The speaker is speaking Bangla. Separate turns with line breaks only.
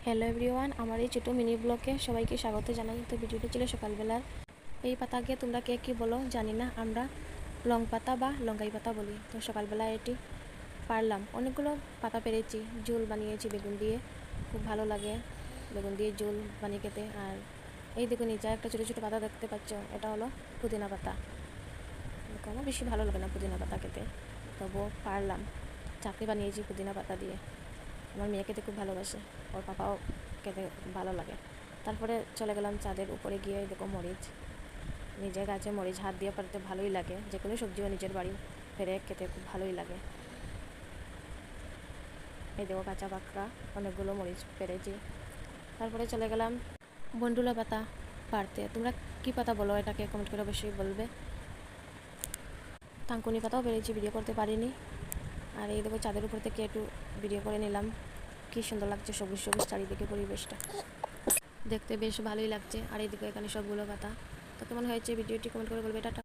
হ্যালো এভরিওয়ান, আমার এই ছোটো মিনি ব্লগে সবাইকে স্বাগত জানাই। তো ভিডিওটি ছিল সকালবেলার। এই পাতাকে তোমরা কে কী বলো জানি না, আমরা লং পাতা বা লঙ্কাই পাতা বলি। তো সকালবেলা এটি পারলাম, অনেকগুলো পাতা পেরেছি, ঝোল বানিয়েছি বেগুন দিয়ে, খুব ভালো লাগে বেগুন দিয়ে ঝোল বানিয়ে খেতে। আর এই দেখুন নিচে একটা ছোটো ছোটো পাতা দেখতে পাচ্ছ, এটা হলো পুদিনা পাতা। আমার বেশি ভালো লাগে না পুদিনা পাতা খেতে, তবুও পারলাম। চাটনি বানিয়েছি পুদিনা পাতা দিয়ে, আমার মেয়ে খেতে খুব ভালোবাসে, ওর পাপাও খেতে ভালো লাগে। তারপরে চলে গেলাম ছাদের উপরে, গিয়ে দেখো মরিচ, নিজের গাছে মরিচ হাত দিয়ে পারতে ভালোই লাগে, যে কোনো সবজিও নিজের বাড়ি পেরে খেতে খুব ভালোই লাগে। এই দেখো কাঁচা পাকড়া অনেকগুলো মরিচ পেরেছি। তারপরে চলে গেলাম বন্ডুলা পাতা পারতে। তোমরা কী পাতা বলো এটাকে কমেন্ট করে অবশ্যই বলবে। থানকুনি পাতাও পেরেছি, ভিডিও করতে পারিনি। আর এই দেখো ছাদের উপর থেকে একটু ভিডিও করে নিলাম, কী সুন্দর লাগছে সবুজ সবুজ চারিদিকে পরিবেশটা, দেখতে বেশ ভালোই লাগছে। আর এইদিকে এখানে সবগুলো পাতা। তো কেমন হয়েছে ভিডিওটি কমেন্ট করে বলবে। এটা